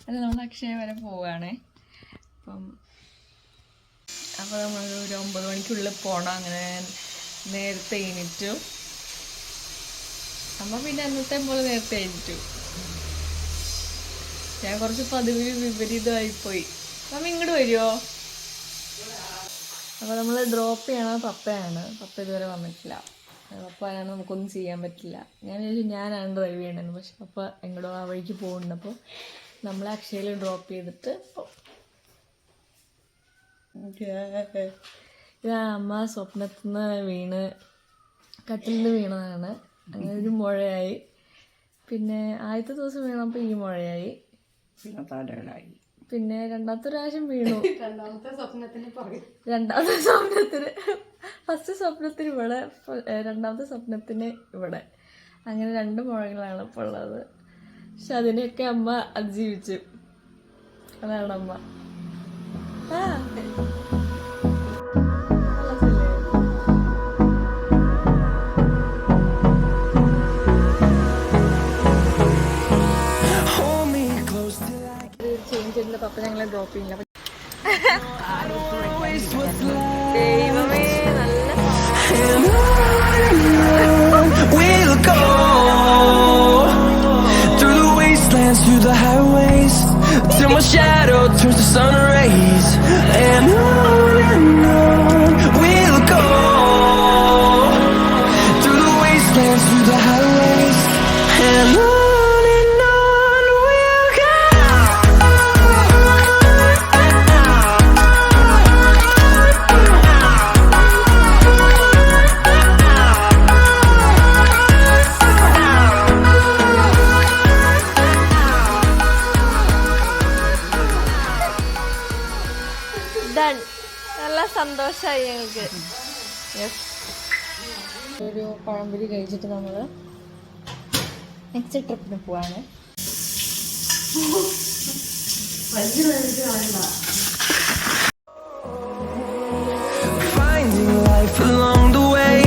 അത് നമ്മൾ അക്ഷയ വരെ പോവുകയാണേ. അപ്പോൾ നമ്മൾ ഒരു 9 മണിക്കുള്ളിൽ പോകണം. അങ്ങനെ നേരത്തെ എണീറ്റു. അമ്മ പിന്നെ അന്നത്തെ പോലെ നേരത്തെ എണീറ്റു. ഞാൻ കുറച്ച് പതിവിന് വിപരീതമായിപ്പോയി. അമ്മ ഇങ്ങോട്ട് വരുമോ? അപ്പോൾ നമ്മൾ ഡ്രോപ്പ് ചെയ്യണത് പപ്പയാണ്. പപ്പ ഇതുവരെ വന്നിട്ടില്ല. പപ്പ ആണ്, നമുക്കൊന്നും ചെയ്യാൻ പറ്റില്ല. ഞാൻ വിചാരിച്ചു ഞാനാണ് ഡ്രൈവ് ചെയ്യണമെന്ന്. പക്ഷെ പപ്പ എങ്ങോട്ടോ ആ വഴിക്ക് പോകുന്നുണ്ട്. അപ്പോൾ നമ്മളെ അക്ഷയയിൽ ഡ്രോപ്പ് ചെയ്തിട്ട് ഇതാ അമ്മ സ്വപ്നത്തിൽ നിന്ന് വീണ്, കട്ടിൽ നിന്ന് വീണതാണ്. അങ്ങനെ ഒരു മുഴയായി. പിന്നെ ആദ്യത്തെ ദിവസം വീണപ്പോൾ ഈ മുഴയായി. പിന്നെ രണ്ടാമത്തെ പ്രാവശ്യം വീണു. ഫസ്റ്റ് സ്വപ്നത്തിന് ഇവിടെ, രണ്ടാമത്തെ സ്വപ്നത്തിന് ഇവിടെ. അങ്ങനെ 2 മുഴകളാണ് ഇപ്പോൾ ഉള്ളത്. പക്ഷെ അതിനെയൊക്കെ അമ്മ അതിജീവിച്ചു. അതാണ് അമ്മ. ചേഞ്ച് ചെയ്യുന്ന പപ്പ ഞങ്ങളെ ഡ്രോപ്പ് ചെയ്യില്ല. ദൈവമേ, നല്ല we'll go through the wastelands, through the highways, till my shadow turns to sun rays. And on we'll go through the wastelands, through the highways, and on we'll go. നല്ല സന്തോഷമായി ഞങ്ങൾക്ക്. ഒരു പഴംപൊരി കഴിച്ചിട്ട് നമ്മൾ നെക്സ്റ്റ് ട്രിപ്പിന് പോവാണ്. Finding life along the way,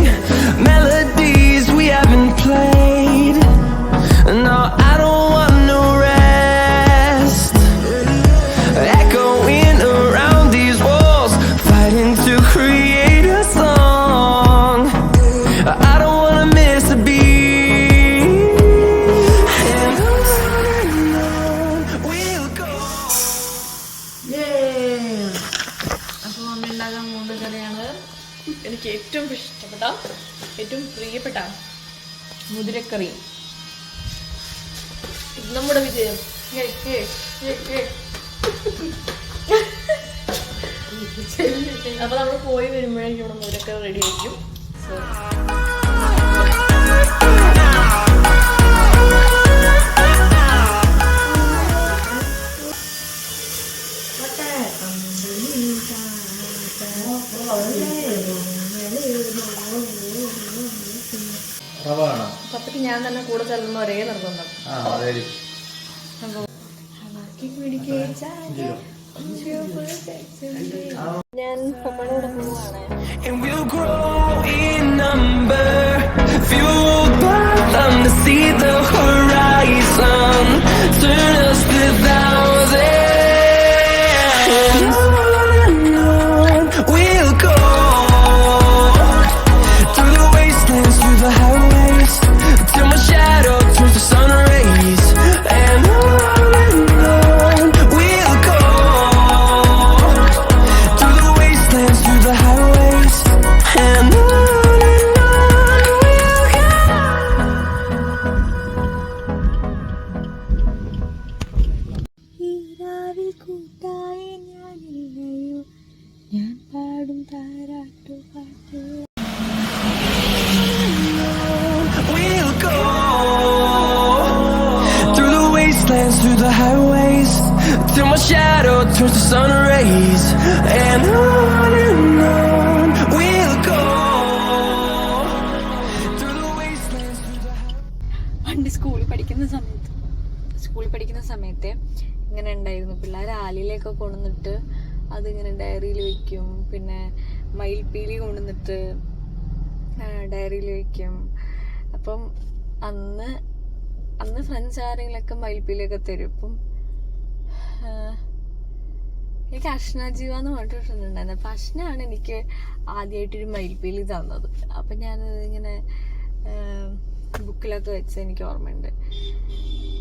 melodies we haven't played. No, I don't want no rest. Echoing around these walls, fighting to create a song. I don't wanna miss a beat. And on we'll go. അപ്പോൾ mummy ഉണ്ടാക്കാൻ പോകുന്ന കറിയാണ് എനിക്ക് ഏറ്റവും ഇഷ്ടപ്പെട്ട, ഏറ്റവും പ്രിയപ്പെട്ട മുതിരക്കറി. ഇത് നമ്മുടെ വിജയം. അപ്പോൾ നമ്മൾ പോയി വരുമ്പോഴേക്കും ഇവിടെ മുതിരക്കറി റെഡി ആയിരിക്കും. സോ പപ്പയ്ക്ക് ഞാൻ തന്നെ കൂടെ ചെല്ലുന്ന ഒരേ നിർബന്ധം. ഞാൻ പപ്പയുടെ കൂടെ പോവാണ്. And we'll grow in number, fueled by them to see the horizon, turn us to thousands. And on we'll go through the wastelands, through the highways, till my shadow turns to sun rays. And on we'll go through the wastelands, through the highways, and on we'll go. ഈരാവിൽ കൂട്ടായി ഞാനില്ലയോ, ഞാൻ പാടും താരാട്ടുപാട്ട്. We'll go through the wastelands, through the highways, till my shadow turns to sun rays. And on we'll go through the wastelands, through the highways. പണ്ട് സ്കൂളിൽ പഠിക്കുന്ന സമയത്ത് ഇങ്ങനെ ഉണ്ടായിരുന്നു. പിള്ളേർ ആലിലേക്കൊക്കെ കൊണ്ടുവന്നിട്ട് അതിങ്ങനെ ഡയറിയിൽ വെക്കും. പിന്നെ മയിൽപ്പീലി കൊണ്ടുവന്നിട്ട് ഡയറിയിൽ വെക്കും. അപ്പം അന്ന് ഫ്രണ്ട്സ് ആരെങ്കിലൊക്കെ മയിൽപ്പീലിയൊക്കെ തരും. അപ്പം എനിക്ക് അഷ്ന എന്ന് പറഞ്ഞിട്ടുണ്ടായിരുന്നു. അപ്പം അഷ്നയാണ് എനിക്ക് ആദ്യമായിട്ടൊരു മയിൽപ്പീലി തന്നത്. അപ്പം ഞാനത് ഇങ്ങനെ ബുക്കിലൊക്കെ വെച്ച് എനിക്ക് ഓർമ്മയുണ്ട്.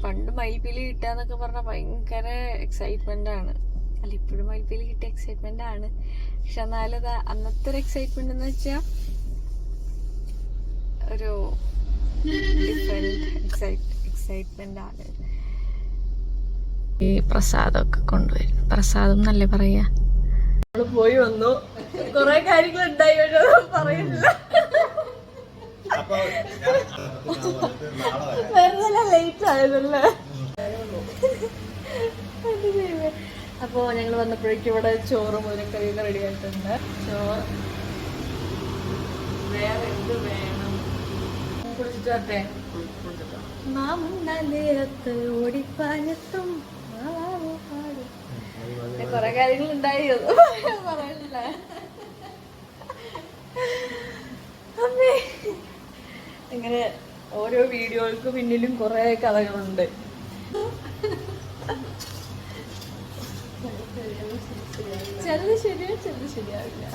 പണ്ട് മയിൽപ്പീലി കിട്ടുകയെന്നൊക്കെ പറഞ്ഞാൽ ഭയങ്കര എക്സൈറ്റ്മെൻ്റ് ആണ്. അല്ല, ഇപ്പോഴും മയിൽപ്പീലി കിട്ടിയ എക്സൈറ്റ്മെൻ്റ് ആണ്. പക്ഷെ എന്നാലും അന്നത്തെ ഒരു എക്സൈറ്റ്മെൻ്റ് എന്ന് വെച്ചാൽ ഒരു ഡിഫറെൻറ്റ് എക്സൈറ്റ്മെൻ്റ് ആണ്. ഈ പ്രസാദമൊക്കെ കൊണ്ടുവരും. പ്രസാദം എന്നല്ലേ പറയാ. നമ്മള് പോയി വന്നു, കുറെ കാര്യങ്ങൾ ഉണ്ടായി, പറയുന്നില്ല. വെറുതെ ലേറ്റ് ആയതല്ലേ. അപ്പൊ ഞങ്ങൾ വന്നപ്പോഴേക്കും ഇവിടെ ചോറും മുരക്കറിയൊക്കെ റെഡി ആയിട്ടുണ്ട്. ചോറ് വേറെ എന്ത് വേണം? കുടിച്ചിട്ടേ നേരത്ത് ഓടിപ്പാഞ്ഞത്തും കൊറേ കാര്യങ്ങൾ ഉണ്ടായി പറയണില്ല. അമ്മേ, ഇങ്ങനെ ഓരോ വീഡിയോകൾക്ക് പിന്നിലും കുറെ കഥകളുണ്ട്. ചിലത് ശരിയാവും, ചിലത് ശരിയാവില്ല.